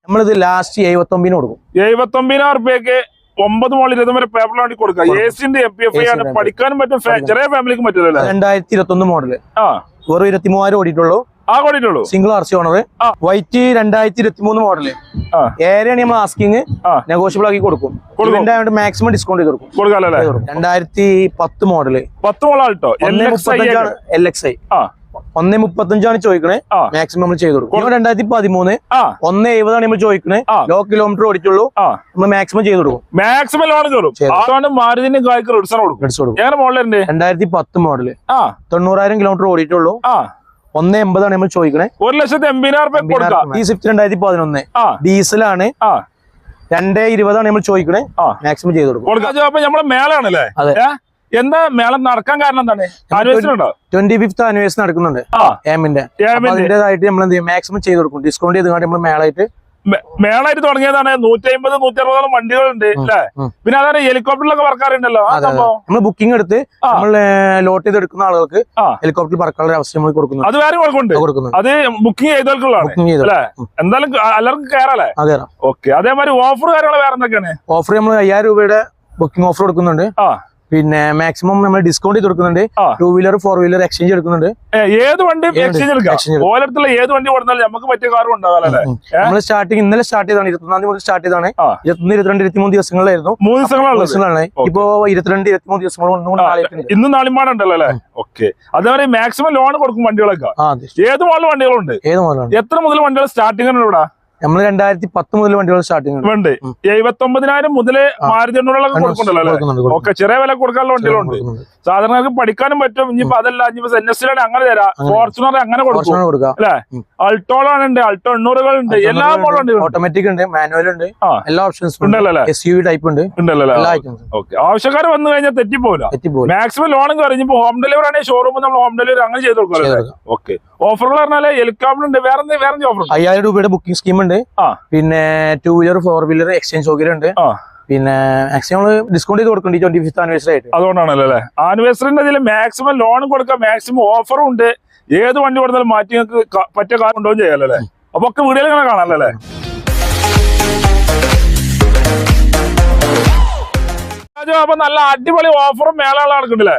നമ്മളിത് ലാസ്റ്റ് 79 കൊടുക്കും. 79,000 രൂപയ്ക്ക് 9 മോളിൽ 20 വരെ പേപ്പർ വേണ്ടി കൊടുക്കാം. AC MPF ആണ്, പഠിക്കാനും പറ്റും, ചെറിയ ഫാമിലിക്ക് പറ്റില്ലല്ലോ. 2021 മോഡല് വെറും 23,000 ഓടിയിട്ടുള്ളൂ. Single RC owner. White 2023 model. ഏരെയാണ് നമ്മൾ ആസ്കിങ്, നെഗോഷ്യബിൾ ആക്കി കൊടുക്കും. മാക്സിമം ഡിസ്കൗണ്ട് ചെയ്ത് കൊടുക്കും. 2010 മോഡല് 10 മോളാട്ടോ LXI 1.35 ചോദിക്കണേ, മാക്സിമം നമ്മൾ ചെയ്ത് കൊടുക്കും. 2013 1.70 നമ്മൾ ചോദിക്കണേ, ലോ കിലോമീറ്റർ ഓടിച്ചുള്ളൂ, നമ്മൾ മാക്സിമം ചെയ്ത് കൊടുക്കും. മാക്സിമം ലോൺ കയറും. 2010 മോഡല് 90,000 കിലോമീറ്റർ ഓടിയിട്ടുള്ളൂ, 1.80 നമ്മൾ ചോദിക്കണേ. 1,80,000 സ്വിഫ്റ്റ് 2011 ഡീസലാണ്, 2.20 നമ്മൾ ചോദിക്കണേ, മാക്സിമം ചെയ്ത് കൊടുക്കും. നമ്മളെ മേളാണല്ലേ? എന്താ മേളം നടക്കാൻ കാരണം എന്താണ്? 25th ആനിവേഴ്സറി നടക്കുന്നുണ്ട് ഏമിന്റെ. അതിന്റേതായിട്ട് നമ്മൾ എന്ത് ചെയ്യും, മാക്സിമം ചെയ്ത് കൊടുക്കും, ഡിസ്കൗണ്ട് ചെയ്ത് നമ്മൾ മേളായിട്ട് തുടങ്ങിയതാണ്. 150-160 വണ്ടികളുണ്ട് അല്ലേ? പിന്നെ അതാണ് ഹെലികോപ്റ്ററിലൊക്കെ പറക്കാറുണ്ടല്ലോ. നമ്മൾ ബുക്കിംഗ് എടുത്ത് നമ്മൾ ലോട്ട് ചെയ്ത് എടുക്കുന്ന ആളുകൾക്ക് ഹെലികോപ്റ്ററിൽ പറക്കാനുള്ള അവസ്ഥ നമ്മൾ കൊടുക്കുന്നു. അത് വേറെ കൊടുക്കുന്നുണ്ട്. അത് ബുക്കിംഗ് ചെയ്തവർക്കുള്ളതാണ്. എന്തായാലും എല്ലാവർക്കും കയറാല്ലേ? ഓക്കെ. അതേമാതിരി ഓഫർ കാര്യങ്ങൾ വേറെ എന്തൊക്കെയാണ്? ഓഫർ നമ്മൾ 5,000 രൂപയുടെ ബുക്കിംഗ് ഓഫർ കൊടുക്കുന്നുണ്ട്. പിന്നെ മാക്സിമം നമ്മൾ ഡിസ്കൗണ്ട് ചെയ്ത് കൊടുക്കുന്നുണ്ട്. 2 വീലർ 4 വീലർ എക്സ്ചേഞ്ച് എടുക്കുന്നുണ്ട്. ഏത് വണ്ടി എക്സ്ചേഞ്ച് എടുക്കാം? ഓരോരുത്തരുടെ ഏത് വണ്ടി കൊടുത്താലും നമുക്ക് പറ്റിയ കാറും ഉണ്ടാകാല്ലേ? നമ്മൾ സ്റ്റാർട്ടിങ് ഇന്നലെ സ്റ്റാർട്ട് ചെയ്താണ്, 21 മുതൽ സ്റ്റാർട്ട് ചെയ്താണ്. 21, 22, 23 ദിവസങ്ങളായിരുന്നു. 3 ദിവസങ്ങളാണ്. ഇപ്പൊ 22, 23 ദിവസങ്ങൾ ഇന്നും നാളിമാടുണ്ടല്ലോ അല്ലേ? ഓക്കെ. അതേപോലെ മാക്സിമം ലോൺ കൊടുക്കും വണ്ടികളൊക്കെ. ഏത് മോഡൽ വണ്ടികളുണ്ട്? എത്ര മുതൽ വണ്ടികൾ സ്റ്റാർട്ടിംഗ് ആണ് ഇവിടെ? നമ്മൾ 2010 മുതൽ വണ്ടികൾ സ്റ്റാർട്ടിംഗ് ഉണ്ട്. 79,000 മുതൽ 1,800 കൊടുക്കണ്ടല്ലോ. ഓക്കെ. ചെറിയ വില കൊടുക്കാനുള്ള വണ്ടികളുണ്ട്. സാധാരണ പഠിക്കാനും പറ്റും. ഇനിയിപ്പോ അതല്ല, ഇനിയിപ്പോ NS അങ്ങനെ തരാം, ഫോർച്യൂണർ അങ്ങനെ കൊടുക്കാം അല്ലെ? അൾട്ടോളാണ്, അൾട്ടോ 800 ഉണ്ട്. എല്ലാ മോഡലും ഉണ്ട്. ഓട്ടോമാറ്റിക് ഉണ്ട്, മാനുവൽ ഉണ്ട്, എല്ലാ ഓപ്ഷൻസും ഉണ്ടല്ലോ. SUV ടൈപ്പ് ഉണ്ട്. ഓക്കെ. ആവശ്യക്കാർ വന്നു കഴിഞ്ഞാൽ തെറ്റിപ്പോവില്ല. മാക്സിമം ലോണും കറിഞ്ഞപ്പോ ഹോം ഡെലിവറി ആണെങ്കിൽ ഷോറൂമിൽ നമ്മൾ ഹോം ഡെലിവറി അങ്ങനെ ചെയ്ത് കൊടുക്കാം. ഓക്കെ. ഓഫറുകൾ പറഞ്ഞാല് ഹെലികോപ്റ്റർ ഉണ്ട്. വേറെ 5,000 രൂപയുടെ ബുക്കിംഗ് സ്കീം ഉണ്ട്. പിന്നെ 2 വീലർ 4 വീലർ എക്സ്ചേഞ്ച് സൗകര്യം ഉണ്ട്. പിന്നെ മാക്സിമം ഡിസ്കൗണ്ട് ചെയ്ത് കൊടുക്കും 25th ആനിവേഴ്സറി ആയിട്ട്. അതുകൊണ്ടാണല്ലോ അല്ലെ? ആനിവേഴ്സറിന്റെ ഇതിൽ മാക്സിമം ലോണും കൊടുക്കാം, മാക്സിമം ഓഫറും ഉണ്ട്. ഏത് വണ്ടി കൊടുത്താലും മാറ്റി നിങ്ങൾക്ക് പറ്റിയ കാർ കൊണ്ടുപോകും ചെയ്യാലല്ലേ? അപ്പൊ ഒക്കെ വീഡിയോയിൽ ഇങ്ങനെ കാണാമല്ലേ? അപ്പൊ നല്ല അടിപൊളി ഓഫറും മേളകൾ നടക്കുന്നുണ്ടല്ലേ?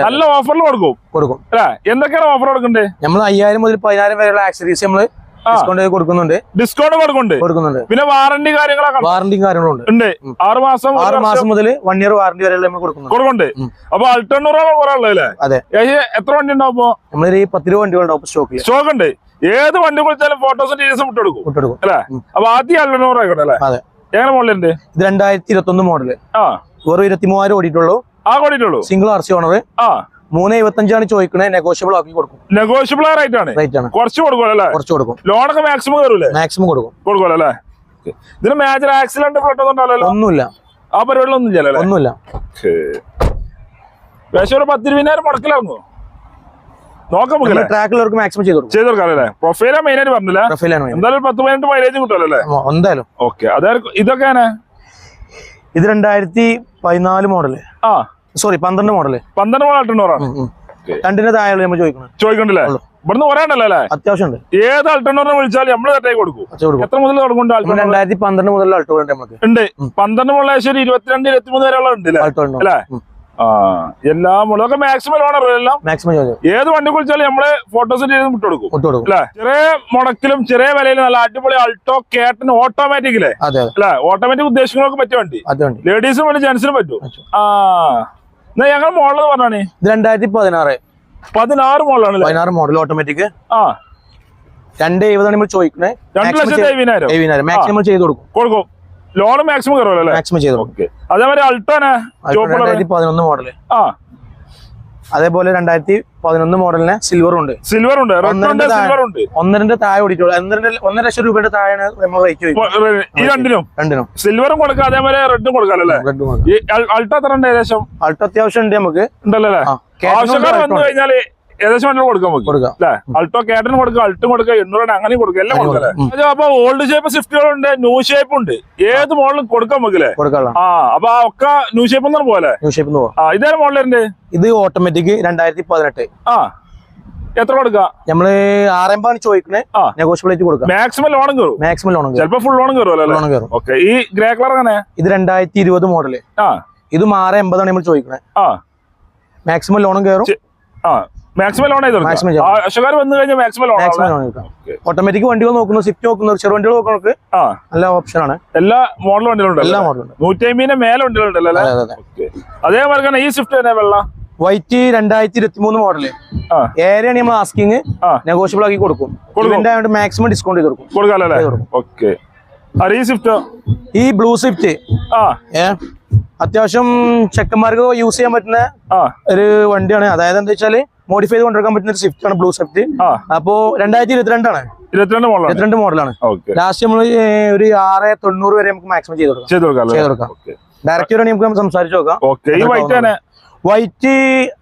നല്ല ഓഫറിൽ കൊടുക്കും അല്ലെ? എന്തൊക്കെയാണ് ഓഫർ കൊടുക്കണ്ടേ? നമ്മൾ 5,000 മുതൽ 10,000 വരെയുള്ള ആക്സസറീസ് നമ്മള് ഡിസ്കൗണ്ട് കൊടുക്കുന്നുണ്ട്. പിന്നെ വാറന്റി കാര്യങ്ങളുണ്ട്. 6 മാസം മുതൽ 1 ഇയർ വാറന്റി വരെ നമ്മൾ കൊടുക്കുന്നുണ്ട്. അപ്പൊ അൾട്ടോണൂറല്ലേ? അതെ. എത്ര വണ്ടി ഉണ്ടാവും? നമ്മളൊരു 10 വണ്ടികളുണ്ടാവും സ്റ്റോക്ക് ഉണ്ട്. ഏത് വണ്ടി കുറിച്ചാലും ഫോട്ടോസും ഡീറ്റെയിൽസും വിട്ടെടുക്കും അല്ലെ? അപ്പൊ ആദ്യം അൾട്ടോണൂർ ആയിക്കോട്ടെ അല്ലെ? എങ്ങനെ മോഡലുണ്ട്? ഇത് 2021 മോഡല് വെറും 23,000 ഓടിയിട്ടുള്ളൂ. Single RC owner. 3.75 ചോദിക്കണേ, നെഗോഷ്യബിൾ ആക്കി കൊടുക്കും. നെഗോഷ്യബിൾ റേറ്റ് ആണ്. കുറച്ച് കൊടുക്കും. ലോണൊക്കെ മാക്സിമം കയറൂലേ? മാക്സിമം കൊടുക്കും അല്ലേ? ഇതിന് മേജർ ആക്സിഡന്റ് ഒന്നുമില്ല. ആ പരിപാടികളൊന്നും ഒന്നുമില്ല. പക്ഷേ ഒരു 10-20,000 മുടക്കിലായിരുന്നു. നോക്കാം, ട്രാക്കിലവർക്ക് മാക്സിമം ചെയ്ത് കൊടുക്കാം അല്ലേ? പ്രൊഫൈലാ മെയിൻ ആയിട്ട് പറഞ്ഞില്ല. എന്തായാലും 10-18 മൈലേജ് കിട്ടുമല്ലോ എന്തായാലും. ഓക്കെ. അതായത് ഇതൊക്കെയാണ്. ഇത് 2014 മോഡല്. Sorry 12 model. 12 മോഡൽ അൾട്ടോണൂറാണ്. രണ്ടിന്റെ താഴെ നമ്മൾ ചോദിക്കണ്ടല്ലേ? ഇവിടുന്ന് പറയാണ്ടല്ലേ? അത്യാവശ്യം ഉണ്ട്. ഏത് അൾട്ടോണൂറിനെ വിളിച്ചാലും നമ്മള് തെറ്റായി കൊടുക്കും. എത്ര മുതൽ തുടങ്ങുന്നുണ്ട്? 2012 മുതൽ അൾട്ടോ ഉണ്ട്. 12 മുതൽ 22-23 വരെയുള്ള ഉണ്ട് അല്ലേ? എല്ലാ മോഡലൊക്കെ മാക്സിമം ലോണർ എല്ലാം ഏത് വണ്ടി വിളിച്ചാലും നമ്മള് ഫോട്ടോസ് വിട്ടുകൊടുക്കും അല്ലെ? ചെറിയ മുടക്കിലും ചെറിയ വിലയിലും നല്ല അടിപൊളി അൾട്ടോ കേട്ടൻ ഓട്ടോമാറ്റിക് അല്ലേ? ഓട്ടോമാറ്റിക് ഉദ്ദേശങ്ങളൊക്കെ പറ്റിയ വണ്ടി. ലേഡീസിനും വേണ്ടി ജെന്റ്സിനും പറ്റും. ഞങ്ങൾ മോഡൽ പറഞ്ഞാണ് 2016 മോഡലാണ്. 16 മോഡൽ ഓട്ടോമാറ്റിക്. 2.70 നമ്മൾ ചോദിക്കണേ. 2,70,000 മാക്സിമം ചെയ്ത് കൊടുക്കും. Loan maximum കയറുമല്ലോ? മാക്സിമം ചെയ്ത് കൊടുക്കും. അതേമാതിരി അൾട്ടോനെ 2011 മോഡല്. അതേപോലെ 2011 മോഡലിന് സിൽവർ ഉണ്ട്. 1.5 താഴെ ഓടിയിട്ടുള്ളൂ. 1.5 ലക്ഷം രൂപയുടെ താഴെയാണ് നമ്മൾ റേറ്റ്. രണ്ടിനും സിൽവറും കൊടുക്കാം, അതേപോലെ റെഡും കൊടുക്കാമല്ലേ? അൾട്ടോ എത്ര ഉണ്ട് ഏകദേശം? അൾട്ടോ അത്യാവശ്യം ഉണ്ട് നമുക്ക്. ഉണ്ടല്ലോ. ആവശ്യക്കാർ വന്നു കഴിഞ്ഞാല് ഏകദേശം വണ്ടി കൊടുക്കാം അല്ലെ? അൾട്ടോ കേട്ടൻ കൊടുക്കാം, അൾട്ടും കൊടുക്കാം, 800 അങ്ങനെ കൊടുക്കാം, എല്ലാം കൊടുക്കാം. അപ്പൊ ഓൾഡ് ഷേപ്പ് സ്വിഫ്റ്റുകളുണ്ട്, ന്യൂ ഷേപ്പ് ഉണ്ട്. ഏത് മോഡലും കൊടുക്കാൻ നമുക്കല്ലേ? അപ്പൊ ഒക്കെ ന്യൂ ഷേപ്പ് പോലെ. ന്യൂ ഷേപ്പ് ഇതേ മോഡലുണ്ട്. ഇത് ഓട്ടോമാറ്റിക് 2018. എത്ര കൊടുക്കാം? നമ്മള് 6 ചോദിക്കണേ, നെഗോഷ്യബിൾ ആയിട്ട് കൊടുക്കാം. മാക്സിമം ലോണും കയറും. മാക്സിമം ലോണും ചിലപ്പോ ഫുൾ ലോണും കയറും. ഓക്കെ. ഈ ഗ്രേ കളർ എങ്ങനെ? ഇത് 2020 മോഡല്. ഇതും 680 നമ്മൾ ചോദിക്കണേ. മാക്സിമം ലോണും കയറും. മാക്സിമം ലോൺ ആവശ്യക്കാർ വന്നു കഴിഞ്ഞാൽ മാക്സിമം ലോൺ. ഓട്ടോമാറ്റിക് വണ്ടികൾ നോക്കുന്നു, സ്വിഫ്റ്റ് നോക്കുന്നു, ചെറു വണ്ടികൾ നോക്കുന്നവർക്ക് നല്ല ഓപ്ഷൻ ആണ്. എല്ലാ മോഡൽ വണ്ടികളുണ്ട്. എല്ലാ മോഡലും 150 മേലെ വണ്ടികളുണ്ടല്ലോ. അതേപോലെ തന്നെ ഈ സ്വിഫ്റ്റ് തന്നെ വെള്ള വൈറ്റ് 2023 മോഡല്. ഏരിയ നമ്മൾ ആസ്കിങ് നെഗോഷ്യബിൾ ആക്കി കൊടുക്കും. മാക്സിമം ഡിസ്കൗണ്ട് ചെയ്ത് കൊടുക്കും. ഈ ബ്ലൂ സ്വിഫ്റ്റ് അത്യാവശ്യം ചെക്കന്മാർക്ക് യൂസ് ചെയ്യാൻ പറ്റുന്ന ഒരു വണ്ടിയാണ്. അതായത് എന്താ വെച്ചാല് മോഡിഫൈ ചെയ്ത് കൊണ്ടുവരാൻ പറ്റുന്ന ഒരു സ്വിഫ്റ്റ് ആണ് ബ്ലൂ സ്വിഫ്റ്റ്. അപ്പോ 2022 ആണ്. 22 മോഡലാണ്. ലാസ്റ്റ് നമ്മള് ഒരു 690 വരെ നമുക്ക് മാക്സിമം ചെയ്ത് കൊടുക്കാം. ഡയറക്റ്റ് നമുക്ക് സംസാരിച്ച് നോക്കാം. വൈറ്റ്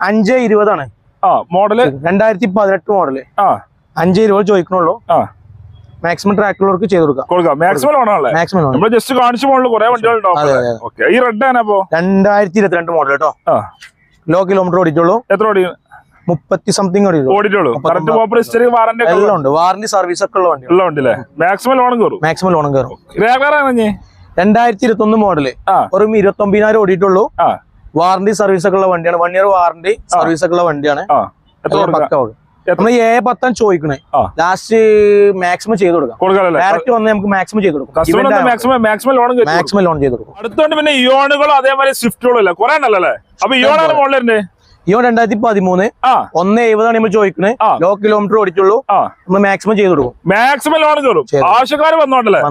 520 ആണ് മോഡല്. 2018 മോഡല്. 520 ചോദിക്കണുള്ളൂ. മാക്സിമം ട്രാക്കുള്ളവർക്ക് ചെയ്ത് കൊടുക്കാം. മാക്സിമം ലോണാണല്ലേ? Maximum loan. നമ്മൾ ജസ്റ്റ് കാണിച്ചു പോകുന്ന കുറെ വണ്ടികളുണ്ടോ? ഈ റെഡ് ആണ്. അപ്പോ 2022 മോഡൽ കേട്ടോ. ലോ കിലോമീറ്റർ ഓടിച്ചുള്ളൂ. എത്ര ഓടി? 30 സംതിങ് ഓടിച്ചുള്ളൂ. എല്ലാം ഉണ്ട്. വാറന്റി സർവീസ് ഒക്കെ ഉള്ള വണ്ടി. മാക്സിമം ലോണും കയറും. മാക്സിമം ലോണും കയറും. 2021 മോഡല്. ഒരു 29,000 ഓടിയിട്ടുള്ളൂ. വാറന്റി സർവീസ് ഒക്കെ ഉള്ള വണ്ടിയാണ്. 1 ഇയർ വാറന്റി സർവീസ് ഒക്കെ ഉള്ള വണ്ടിയാണ്. നമ്മൾ A10 ചോദിക്കണേ. ലാസ്റ്റ് മാക്സിമം ചെയ്ത് കൊടുക്കാം. ഡയറക്റ്റ് വന്ന് നമുക്ക് മാക്സിമം ചെയ്ത് കൊടുക്കാം. മാക്സിമം ലോൺ ചെയ്ത് കൊടുക്കും. അടുത്തോണ്ട് പിന്നെ ഇയോണുകളും അതേമാതിരി സ്വിഫ്റ്റുകളും ഇല്ല, കുറെ ഉണ്ടല്ലേ? അപ്പൊ ഇയോണാണ് മോഡലിന്റെ. ഇയോ 2013 170 നമ്മൾ ചോദിക്കണേ. ലോ കിലോമീറ്റർ ഓടിച്ചുള്ളൂ. നമ്മൾ മാക്സിമം ചെയ്ത് കൊടുക്കും. മാക്സിമം ലോൺ കയറും. ആവശ്യക്കാർ വന്നോണ്ടല്ലേ?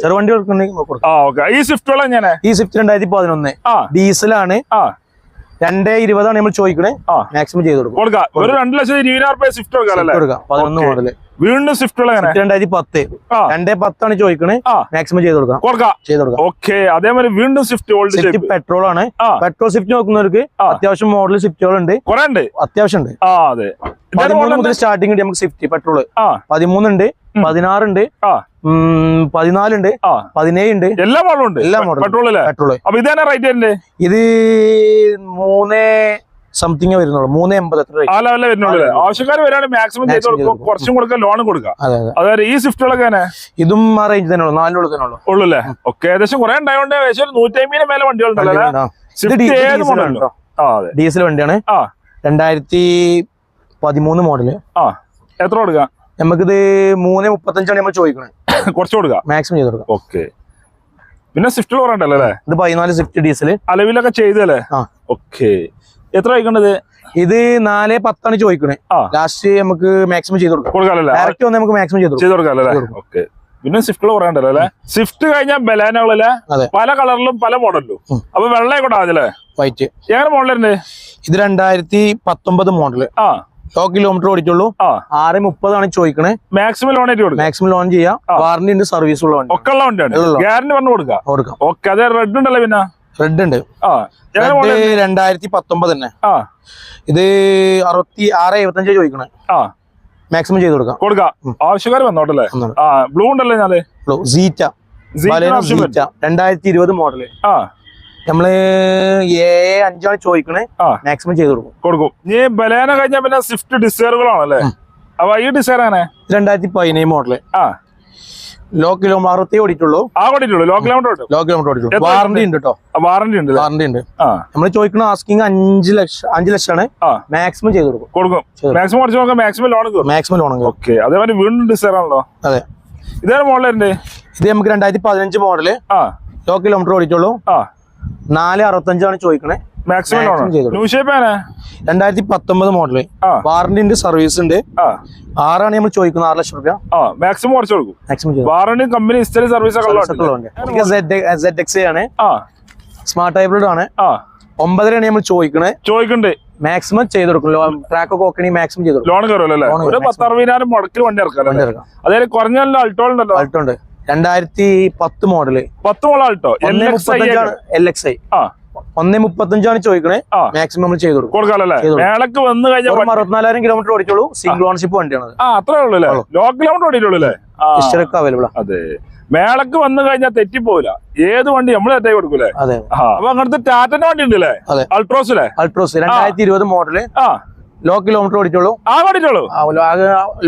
ചെറുവണ്ടി ഈ സ്വിഫ്റ്റുകൾ എങ്ങനെ? ഈ സ്വിഫ്റ്റ് 2011 ഡീസലാണ്. 220 ആണ് നമ്മൾ ചോദിക്കണേ. മാക്സിമം ചെയ്ത് കൊടുക്കും. 2,20,000 സ്വിഫ്റ്റ് കൊടുക്കാം. 11 മോഡല്. വീണ്ടും സ്വിഫ്റ്റുകൾ 2010 210 ആണ് ചോദിക്കണേ. മാക്സിമം ചെയ്ത് കൊടുക്കാം. ഓക്കെ. അതേമാതിരി വീണ്ടും സ്വിഫ്റ്റ് പെട്രോൾ ആണ്. പെട്രോൾ സ്വിഫ്റ്റ് നോക്കുന്നവർക്ക് അത്യാവശ്യം മോഡൽ സ്വിഫ്റ്റുകൾ ഉണ്ട്. അത്യാവശ്യം ഉണ്ട്. 13 മുതൽ സ്റ്റാർട്ടിംഗ് ഉണ്ട് നമുക്ക് സ്വിഫ്റ്റ് പെട്രോൾ. 13 ഉണ്ട്, 16 ഉണ്ട്, 14 ഉണ്ട്, 17 ഉണ്ട്. എല്ലാ മോഡലും ഉണ്ട്. എല്ലാ മോഡലും പെട്രോള്. ഇത് 3 സംതിങ് വരുന്നുള്ളൂ. 380 ആവശ്യക്കാർ വരാണ് മാക്സിമം ചെയ്ത് കൊടുക്കും. കുറച്ചും കൊടുക്കാം, ലോണും കൊടുക്കാം. അതായത് ഈ സ്വിഫ്റ്റുകളൊക്കെ ഇതും ആ റേഞ്ച് തന്നെ ഉള്ളൂ. 4 ഉള്ളൂല്ലേ? ഓക്കെ. ഏകദേശം കുറെ ഉണ്ടായതുകൊണ്ട് ഏകദേശം 150 മേലെ വണ്ടികളുണ്ടല്ലോ. ഡീസൽ വണ്ടിയാണ്. 2013 മോഡല്. എത്ര കൊടുക്കാം? നമുക്കിത് 335 നമ്മൾ ചോദിക്കണേ. കുറച്ച് കൊടുക്കാം. മാക്സിമം ചെയ്ത് കൊടുക്കാം. ഓക്കെ. പിന്നെ സ്വിഫ്റ്റുകൾ പറയണ്ടല്ലോ അല്ലേ? ഇത് 14 സ്വിഫ്റ്റ് ഡീസൽ അലവിലൊക്കെ ചെയ്തല്ലേ? ഓക്കെ. എത്ര വയ്ക്കേണ്ടത്? ഇത് 410 ചോദിക്കണേ. ലാസ്റ്റ് നമുക്ക് മാക്സിമം ചെയ്ത് കൊടുക്കാം. ഡയറക്റ്റ് വന്ന് നമുക്ക് മാക്സിമം ചെയ്ത് കൊടുക്കാം. ഓക്കെ. പിന്നെ സ്വിഫ്റ്റുകൾ പറയണ്ടല്ലോ അല്ലെ? സ്വിഫ്റ്റ് കഴിഞ്ഞാൽ ബലാനകളല്ലേ? പല കളറിലും പല മോഡലിലും. അപ്പൊ വെള്ളയൊക്കെ ആണല്ലേ? വൈറ്റ്. ഏത് മോഡലുണ്ട്? ഇത് 2019 മോഡല്. Low kilometre ഓടിച്ചുള്ളൂ. 630 ആണ് ചോദിക്കണേ. മാക്സിമം ലോൺ ആയിട്ട് കൊടുക്കും. മാക്സിമം ലോൺ ചെയ്യാം. വാറന്റി ഉണ്ട്, സർവീസ് ഉള്ള വണ്ടി. ഒക്കെ ഉള്ള വണ്ടിയാണ്. ഗ്യാരണ്ടി പറഞ്ഞു കൊടുക്കാം. ഓക്കെ. അതെ. റെഡ് ഉണ്ടല്ലോ? പിന്നെ റെഡ് ഉണ്ട്. 2019 തന്നെ. ഇത് 6675 ചോദിക്കണേ. മാക്സിമം ചെയ്ത് കൊടുക്കാം. ആവശ്യക്കാർ വന്നോട്ടല്ലേ? ബ്ലൂ ഉണ്ടല്ലേ? ഞാന് ബ്ലൂ സീറ്റ 2020 മോഡല്. നമ്മള് A5 ആണ് ചോദിക്കണേ. മാക്സിമം ചെയ്ത് കൊടുക്കും. ഈ ബലാന കഴിഞ്ഞാൽ പിന്നെ സ്വിഫ്റ്റ് ഡിസൈറുകളാണല്ലേ? അപ്പൊ ഈ ഡിസൈർ ആണ് 2017 മോഡല്. ലോ കിലോമീറ്റർ 60 ഓടിയിട്ടുള്ളൂ. ലോ കിലോമീറ്റർ വാറന്റി ഉണ്ട് കേട്ടോ. വാറന്റി ഉണ്ട്. നമ്മൾ ചോദിക്കണ ആസ്കിങ് 5 ലക്ഷമാണ്. മാക്സിമം ചെയ്ത് കൊടുക്കും. Maximum loan. ഓക്കെ. അതേപോലെ വീണ്ടും ഡിസൈർ ആണല്ലോ? അതെ. ഇതേ മോഡലുണ്ട്. ഇത് നമുക്ക് 2015 മോഡല്. Low kilometre ഓടിയിട്ടുള്ളൂ. 465 ആണ് ചോദിക്കണേ. Maximum loan. 2019 മോഡല്. വാറന്റി ഉണ്ട്, സർവീസ് ഉണ്ട്. 6 ആണ് നമ്മൾ ചോദിക്കുന്നത്. 6 ലക്ഷം രൂപ. മാക്സിമം കുറച്ച് കൊടുക്കും. Maximum warranty company history service ZX ആണ്. സ്മാർട്ട് ഹൈബ്രിഡ് ആണ്. 9.5 ആണ് നമ്മൾ ചോദിക്കണേ. മാക്സിമം ചെയ്ത് കൊടുക്കും. ട്രാക്ക് ഒക്കെ ഓക്കെ മാക്സിമം ചെയ്ത് കൊടുക്കും. ലോൺ കയറുമല്ലോ? 10-60,000 മുടക്കിൽ വണ്ടി ഇറക്കാം. അതായത് കുറഞ്ഞ അൾട്ടോ ഉണ്ടല്ലോ? അൾട്ടോ ഉണ്ട്. 2010 മോഡല്. 10 model Alto. LXI 135 ആണ് ചോദിക്കണേ. മാക്സിമം നമ്മൾ ചെയ്ത് കൊടുക്കും. മേളക്ക് വന്നു കഴിഞ്ഞാൽ 64,000 കിലോമീറ്റർ ഓടിച്ചോളൂ. സിംഗിൾ ഓണർഷിപ്പ് വണ്ടിയാണ്. അത്രേ ഉള്ളൂ. ലോ കിലോമീറ്റർ ഓടിയിട്ടുള്ളൂ. അവൈലബിൾ. അതെ. മേളക്ക് വന്നു കഴിഞ്ഞാൽ തെറ്റിപ്പോവില്ല. ഏത് വണ്ടി നമ്മള് തെറ്റായി കൊടുക്കൂലേ? അതെ. അപ്പൊ അങ്ങനത്തെ ടാറ്റന്റെ വണ്ടി ഉണ്ടല്ലേ? അൾട്രോസിലെ? Altroz 2020 model. ലോ കിലോമീറ്റർ ഓടിച്ചുള്ളൂ.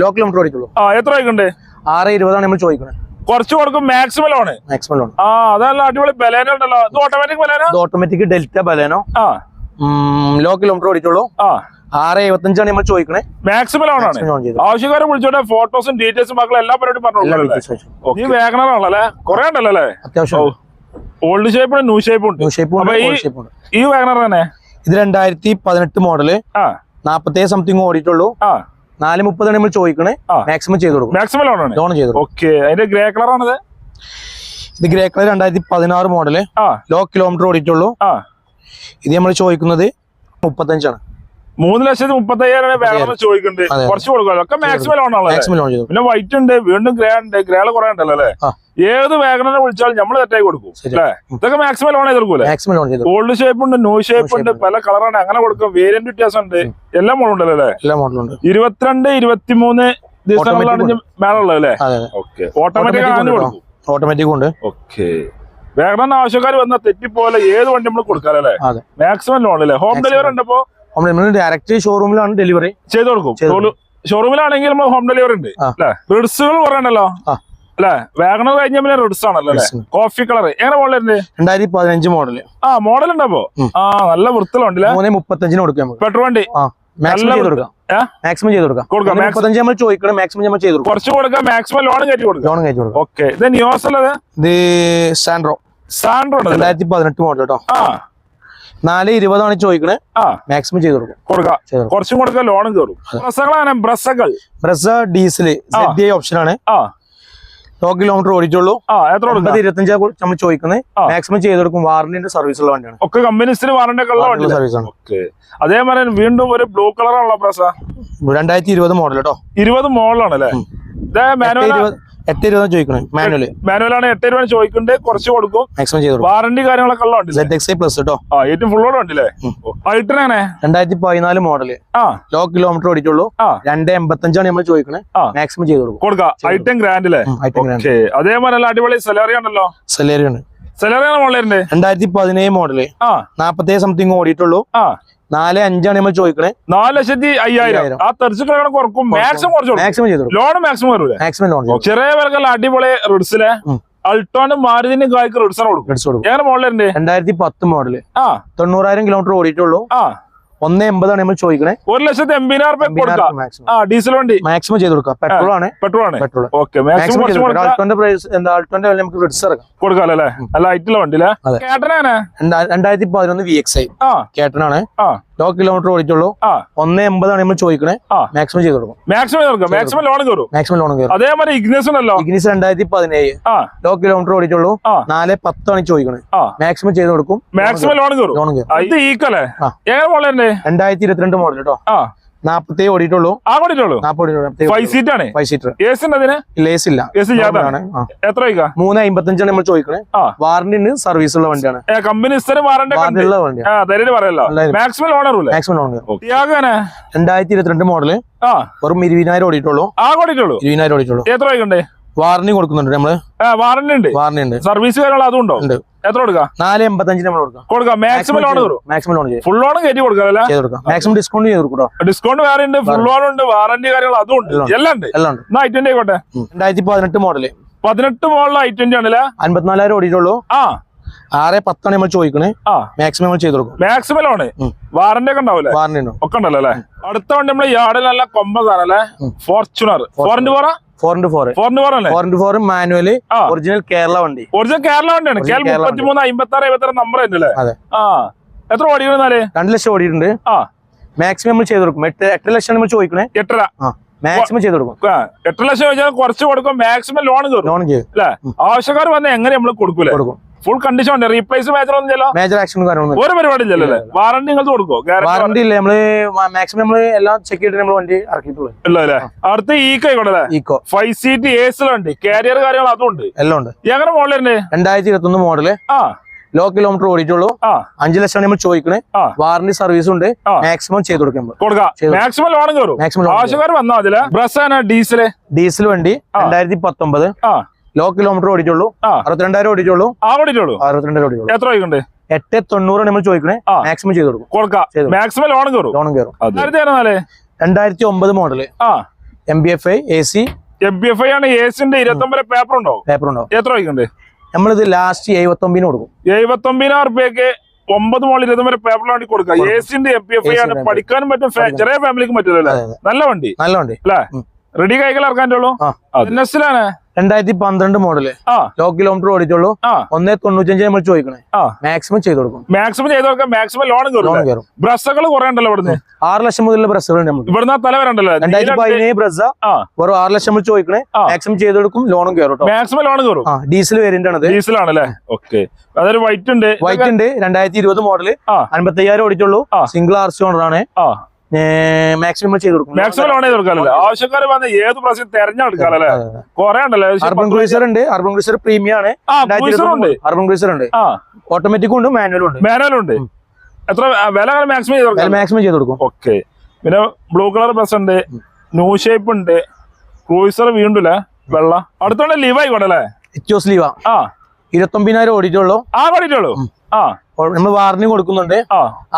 ലോ കിലോമീറ്റർ ഓടിച്ചുള്ളൂ. എത്ര ആയിക്കുണ്ട്? 620 നമ്മൾ ചോദിക്കുന്നത്. കുറച്ച് കൊടുക്കും. Maximum loan. Maximum loan. അതല്ല അടിപൊളി ബലേനോ ഉണ്ടല്ലോ. ഇത് automatic Baleno? Automatic Delta Baleno. Low kilometre ഓടിച്ചുള്ളൂ. 675 നമ്മൾ ചോദിക്കണേ. മാക്സിമം ലോൺ ആണ്. ആവശ്യക്കാരെ വിളിച്ചോട്ടെ. ഫോട്ടോസും ഡീറ്റെയിൽസും മക്കളെ എല്ലാ പരിപാടിയും പറഞ്ഞു. ഈ വാഗണറാണല്ലേ? കുറെ ഉണ്ടല്ലോ അല്ലേ? അത്യാവശ്യം ഓൾഡ് ഷേപ്പ് ഉണ്ട്, ന്യൂ ഷേപ്പ് ഉണ്ട്. ഈ വാഗണർ തന്നെ ഇത് 2018 മോഡല്. 47 സംതിങ് ഓടിയിട്ടുള്ളൂ. 430 നമ്മൾ ചോദിക്കണേ. മാക്സിമം ചെയ്ത് കൊടുക്കും. മാക്സിമം ലോൺ ആണ്. ലോൺ ചെയ്തു. ഓക്കെ. അതിന്റെ ഗ്രേ കളർ ആണത്. ഇത് grey colour 2016 model. Low kilometre ഓടിയിട്ടുള്ളൂ. ഇത് നമ്മൾ ചോദിക്കുന്നത് 35 ആണ്. 3,35,000 വേറെ ചോദിക്കുന്നുണ്ട്. കുറച്ച് കൊടുക്കാമല്ലോ. ഒക്കെ മാക്സിമം ലോൺ ആണല്ലോ. പിന്നെ വൈറ്റ് ഉണ്ട്, വീണ്ടും ഗ്രേ ഉണ്ട്. ഗ്രേള് കുറെ ഉണ്ടല്ലോ അല്ലേ? ഏത് വാഗണറെ വിളിച്ചാലും നമ്മള് തെറ്റായി കൊടുക്കും അല്ലേ? ഇതൊക്കെ മാക്സിമം ലോൺ ചെയ്തെടുക്കൂലേ? ഓൾഡ് ഷേപ്പ് ഉണ്ട്, ന്യൂ ഷേപ്പ് ഉണ്ട്, പല കളറാണ്. അങ്ങനെ കൊടുക്കും. വേരിയന്റ് വ്യത്യാസം ഉണ്ട്. എല്ലാ മോഡലും ഉണ്ടല്ലോ അല്ലേ? 22, 23 ദിവസങ്ങളിലാണ് മേളുള്ളത് അല്ലേ? ഓക്കെ. ഓട്ടോമാറ്റിക് കൊടുക്കും. ഓട്ടോമാറ്റിക് ഉണ്ട്. ഓക്കെ. വാഗണർ ആവശ്യക്കാർ വന്നാൽ തെറ്റിപ്പോലെ ഏത് വണ്ടി നമ്മൾ കൊടുക്കാല്ലേ? മാക്സിമം ലോൺ അല്ലേ? ഹോം ഡെലിവറി ഉണ്ടപ്പോ? ഡയറക്റ്റ് ഷോറൂമിലാണ് ഡെലിവറി ചെയ്ത് കൊടുക്കും. ഷോറൂമിലാണെങ്കിൽ നമ്മൾ ഹോം ഡെലിവറി ഉണ്ട് അല്ലെ? റിഡ്സുകൾ പറയണ്ടല്ലോ അല്ലെ? വാഗണർ കഴിഞ്ഞ പിന്നെ റിഡ്സ് ആണല്ലോ. കോഫി കളർ എങ്ങനെ മോഡലുണ്ട്? 2015 മോഡല്. മോഡൽ ഉണ്ടപ്പോ? നല്ല വൃത്തിലുണ്ടല്ലേ? 335 കൊടുക്കാം. പെട്രോൾ വണ്ടി മാക്സിമം ചെയ്ത് കൊടുക്കാം. 35 നമ്മൾ ചോദിക്കണം. മാക്സിമം നമ്മൾ ചെയ്ത് കൊടുക്കും. കുറച്ച് കൊടുക്കാം. മാക്സിമം ലോൺ കയറ്റി കൊടുക്കും. ലോൺ കയറ്റി കൊടുക്കും. ഓക്കെ. ഇത് നിയോസ് അല്ലേ? ഇത് സാൻഡ്രോ 2018 മോഡൽ കേട്ടോ. 420 ചോദിക്കണേ. മാക്സിമം ചെയ്ത് കൊടുക്കും. കുറച്ചും കൊടുക്കാം. ലോണും കയറും. ബ്രസ ഡീസൽ ഓപ്ഷൻ ആണ്. ലോ കിലോമീറ്റർ ഓടിച്ചുള്ളൂ. 25 നമ്മൾ ചോദിക്കുന്നത്. മാക്സിമം ചെയ്ത് കൊടുക്കും. വാറന്റിന്റെ സർവീസ് ഉള്ള വണ്ടിയാണ്. ഒക്കെ കമ്പനീസിന് വാറന്റി ഉള്ള സർവീസ് ആണ്. അതേമാതിരി വീണ്ടും ഒരു ബ്ലൂ കളറാണല്ലോ ബ്രസ. 2020 മോഡൽ കേട്ടോ. 20 മോഡലാണല്ലേ? 820 ചോദിക്കണേ. മാനുവലാണ്. 820 ചോദിക്കുന്നുണ്ട്. കുറച്ച് കൊടുക്കും. മാക്സിമം ചെയ്ത് കൊടുക്കും. വാറന്റി കാര്യങ്ങളൊക്കെ ഉള്ള വണ്ടി. ZXi പ്ലസ് കേട്ടോ. ഏറ്റവും ഫുള്ളോട് വണ്ടില്ലേ? അൾട്രയാണ്. 2014 മോഡല്. ലോ കിലോമീറ്റർ ഓടിച്ചുള്ളൂ. 285 നമ്മൾ ചോദിക്കണേ. മാക്സിമം ചെയ്ത് കൊടുക്കും. ഐറ്റം ഗ്രാൻഡ് അല്ലേ? അതേപോലെ നല്ല അടിപൊളി സെലറി ആണല്ലോ. സെലറി ആണ്. സെലറിയാണ് മോഡലുണ്ട്. 2017 മോഡല്. 47 സംതിങ് ഓടിയിട്ടുള്ളൂ. 4.5 നമ്മൾ ചോദിക്കണേ. 4,05,000. ആ തെറിച്ച് കുറക്കും. മാക്സിമം ചെയ്തു. ലോൺ മാക്സിമം വരൂലേ? Maximum loan. ചെറിയ വിലക്കുള്ള അടിപൊളി റിഡ്സിലെ അൾട്ടോനും മാരുതിനും കായ്ക്ക് റിഡ്സാണ് കൊടുക്കും. ഏറെ മോഡലുണ്ട്? 2010 മോഡല്. 90,000 കിലോമീറ്റർ ഓടിയിട്ടുള്ളൂ. 1.80 നമ്മൾ ചോദിക്കണേ. 1,80,000 കൊടുക്കാം. ഡീസൽ വണ്ടി മാക്സിമം ചെയ്ത് കൊടുക്കാം. പെട്രോൾ ആണ്. പെട്രോൾ. ഓക്കെ. ആൾട്ടോന്റെ പ്രൈസ് എന്താ? ആൾട്ടോന്റെ വില നമുക്ക് റിഡ്സ് ഇറക്കാം. കൊടുക്കാല്ലേ? നല്ല ഹൈറ്റുള്ള വണ്ടി അല്ലേ? 2011 VXi കേട്ടനാണ്. ലോ കിലോമീറ്റർ ഓടിച്ചുള്ളൂ. 1.80 നമ്മൾ ചോദിക്കണേ. മാക്സിമം ചെയ്ത് കൊടുക്കും. മാക്സിമം ലോൺ കയറും. മാക്സിമം ലോൺ കയറും. അതേമാതിരി ഇഗ്നിസ് ഉണ്ടല്ലോ. Ignis 2017 law kilometre ഓടിച്ചുള്ളൂ. 4.10 ചോദിക്കണേ. മാക്സിമം ചെയ്ത് കൊടുക്കും. മാക്സിമം ലോൺ കയറും. 2022 മോഡൽ കേട്ടോ. 40 ഓടിയിട്ടുള്ളൂ. 5 സീറ്റാണ്. 5 സീറ്റർ. AC ഇല്ല. എത്ര 3.55 നമ്മൾ ചോദിക്കണേ. വാറന്റി ഉണ്ട്. സർവീസ് ഉള്ള വണ്ടിയാണ്. Company maximum loan. 2022 മോഡല്. വെറും 20,000 ഓടിയിട്ടുള്ളൂ. 20,000 ഓടിയിട്ടുള്ളൂ. എത്ര വാറന്റി കൊടുക്കുന്നുണ്ട് നമ്മള്. വാറന്റി ഉണ്ട്. സർവീസ് കാര്യങ്ങൾ അതും ഉണ്ടോ? എത്ര കൊടുക്കാം? 4.85 നമ്മൾ കൊടുക്കാം. മാക്സിമം ലോൺ കയറും. മാക്സിമം ലോൺ ഫുൾ ലോൺ കയറ്റി കൊടുക്കാം. മാക്സിമം ഡിസ്കൗണ്ട് ചെയ്ത് കൊടുക്കും. ഡിസ്കൗണ്ട് വേറെ ഉണ്ട്. ഫുൾ ലോൺ ഉണ്ട്. വാറന്റി കാര്യങ്ങൾ അതും ഉണ്ട്. എല്ലാം ഉണ്ട്. I20 ആയിക്കോട്ടെ. 2018 മോഡല്. 18 മോഡൽ I20 ആണല്ലേ? 54,000 ഓടിയിട്ടുള്ളൂ. 6.10 നമ്മൾ ചോദിക്കണേ. മാക്സിമം നമ്മൾ ചെയ്ത് കൊടുക്കും. Maximum loan. വാറന്റി ഒക്കെ ഉണ്ടാവില്ലേ? വാറന്റി ഒക്കെ ഉണ്ടല്ലോ അല്ലേ? അടുത്ത വണ്ടി നമ്മള് യാർഡിൽ നല്ല കൊമ്പസാണല്ലേ? ഫോർച്യൂണർ 4x4 അല്ലേ? മാനുവല്. ഒറിജിനൽ കേരള വണ്ടി. വണ്ടിയാണ്. 33 56 76 നമ്പർ അല്ലേ? എത്ര ഓടിക്കുന്നാല്? 2 ലക്ഷം ഓടിയിട്ടുണ്ട്. മാക്സിമം നമ്മൾ ചെയ്ത് കൊടുക്കും. 8 ലക്ഷം നമ്മൾ ചോദിക്കണേ. 8.5 മാക്സിമം ചെയ്ത് കൊടുക്കും. 8 ലക്ഷം വെച്ചാൽ കുറച്ച് കൊടുക്കും. മാക്സിമം ലോൺ കയറും അല്ലേ? ആവശ്യക്കാർ വന്ന് എങ്ങനെ നമ്മൾ കൊടുക്കൂലേ? ഫുൾ കണ്ടീഷൻ ഉണ്ട്. റീപ്ലേസ് മേജർ ആക്ഷൻ ഒരു പരിപാടി ഇല്ലല്ലേ? വാറന്റി നിങ്ങൾക്ക് കൊടുക്കോ? വാറന്റി ഇല്ല. നമ്മള് മാക്സിമം നമ്മള് എല്ലാം ചെക്ക് ചെയ്തിട്ട് നമ്മൾ വണ്ടി ഇറക്കിയിട്ടുള്ളൂ. ഇല്ലല്ലേ? അടുത്ത ഈക്കോ 5 സീറ്റ് AC വണ്ടി. കാരിയർ കാര്യങ്ങൾ അതും ഉണ്ട്. എല്ലാം ഉണ്ട്. എങ്ങനെ മോഡലുണ്ട്? 2021 മോഡല്. ലോ കിലോമീറ്റർ ഓടിയിട്ടുള്ളൂ. 5 ലക്ഷം നമ്മൾ ചോദിക്കണേ. വാറന്റി സർവീസ് ഉണ്ട്. മാക്സിമം ചെയ്ത് കൊടുക്കാം. മാക്സിമം ലോൺ കയറും. ആവശ്യക്കാർ വന്നാൽ അതില് ബ്രസാണ് ഡീസൽ വണ്ടി. 2019 ലോ കിലോമീറ്റർ ഓടിച്ചുള്ളൂ. 62,000 ഓടിച്ചുള്ളൂ. 62,000 ഓടിച്ചുള്ളൂ. എത്ര 890 നമ്മൾ ചോദിക്കണേ, മാക്സിമം ചെയ്ത് കൊടുക്കും. കൊടുക്കാം, മാക്സിമം ലോണും കയറും. 2009 മോഡല് MBFI AC. MBFI ആണ്. AC-ന്റെ 29 പേപ്പർ ഉണ്ടോ? എത്ര വയ്ക്കണ്ടേ? നമ്മളിത് ലാസ്റ്റ് 79 കൊടുക്കും. 79,000 റുപ്യക്ക് 9 മോളിൽ 29 പേപ്പർ വണ്ടി കൊടുക്കാം. AC-ന്റെ MBFI ആണ്. പഠിക്കാനും പറ്റും, ചെറിയ ഫാമിലിക്കും പറ്റില്ലല്ലോ. നല്ല വണ്ടി അല്ലേ? റെഡി കൈകൾ ഇറക്കാനുള്ളൂ. 2012 മോഡല് ലോ കിലോമീറ്റർ ഓടിച്ചുള്ളൂ. 195 നമ്മൾ ചോദിക്കണേ, മാക്സിമം ചെയ്ത് കൊടുക്കും. മാക്സിമം ചെയ്ത് കൊടുക്കാം, മാക്സിമം ലോൺ കയറും. ബ്രസ്സുകൾ കുറെ ഉണ്ടല്ലോ ഇവിടുന്ന്. 6 ലക്ഷം മുതലുള്ള ബ്രസ്സുകൾ നമുക്ക് ഇവിടുന്ന് തല വരണ്ടല്ലോ. 2017 ബ്രസ്സ വെറും 6 ലക്ഷം നമ്മൾ ചോദിക്കണേ, മാക്സിമം ചെയ്ത് കൊടുക്കും, ലോണും കയറും. മാക്സിമം ലോൺ കയറും. ഡീസൽ വേരിയന്റ് ആണ്. ഡീസൽ ആണല്ലേ? ഓക്കെ. അതൊരു വൈറ്റ് ഉണ്ട്. 2020 മോഡല് 55,000 ഓടിച്ചുള്ളൂ. സിംഗിൾ RC ഓണർ ആണ്. മാക്സിമം ചെയ്ത് കൊടുക്കും. മാക്സിമം ലോൺ ചെയ്ത് കൊടുക്കാനല്ലേ? ആവശ്യക്കാർ വന്ന് ഏത് പ്രാവശ്യം തെരഞ്ഞെടുക്കാനല്ലേ? കുറെ ഉണ്ടല്ലോ. അർബൻ ക്രൂസർ ഉണ്ട്. അർബൻ ക്രൂസർ പ്രീമിയം ആണ്. അർബൻ ക്രൂസർ ഉണ്ട്. ഓട്ടോമാറ്റിക് ഉണ്ട്, മാനുവലും ഉണ്ട്. എത്ര വില മാക്സിമം ചെയ്ത് കൊടുക്കാം? മാക്സിമം ചെയ്ത് കൊടുക്കും. ഓക്കെ. പിന്നെ ബ്ലൂ കളർ ബസ് ഉണ്ട്, ന്യൂ ഷേപ്പ് ഉണ്ട്, ക്രൂസർ വീണ്ടും വെള്ള. അടുത്തോണ്ട് ലീവ് ആയിക്കോട്ടെ അല്ലേ? ഇച്ചോസ് ലീവാ. 29,000 ഓടിച്ചുള്ളൂ. ഓടിച്ചുള്ളൂ. നമ്മൾ വാറന്റി കൊടുക്കുന്നുണ്ട്.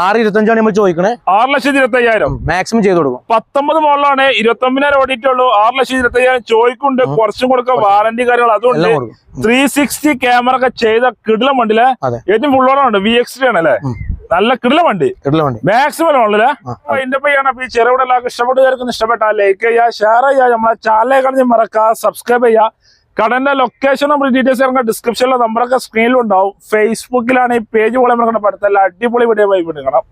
625 നമ്മൾ ചോദിക്കണേ, 6,25,000 മാക്സിമം ചെയ്ത് കൊടുക്കും. 19 മോളിലാണ് 29,000 ഓടിയിട്ടുള്ളൂ. 6,25,000 ചോദിക്കുന്നുണ്ട്. കുറച്ചും കൊടുക്കാം, വാറന്റി കാര്യങ്ങൾ അതുകൊണ്ട്. 360 ക്യാമറ ഒക്കെ ചെയ്ത കിടിലം വണ്ടിയിലെ ഏറ്റവും ഫുൾ ഓണറുണ്ട്. VX3 ആണല്ലേ? നല്ല കിടിലം വണ്ടി. മാക്സിമം ലോണില്ലേ? അതിന്റെ പയ്യാണ്. അപ്പൊ ഈ ചെറുവിടെ എല്ലാവർക്കും ഇഷ്ടപ്പെട്ടു, ഇഷ്ടപ്പെട്ട ലൈക്ക് ചെയ്യുക, ഷെയർ ചെയ്യുക, നമ്മളെ ചാനലിൽ കാണുന്ന മറക്കുക, സബ്സ്ക്രൈബ് ചെയ്യുക. കടന്റെ ലൊക്കേഷൻ നമ്മൾ ഡീറ്റെയിൽസ് ഇറങ്ങുക, ഡിസ്ക്രിപ്ഷനിലെ നമ്പറൊക്കെ സ്ക്രീനിലും ഉണ്ടാവും. ഫേസ്ബുക്കിലാണ് ഈ പേജ് പോലെ നമ്മുടെ പഠിത്തം. അടിപൊളി വീഡിയോ പോയി കാണാം.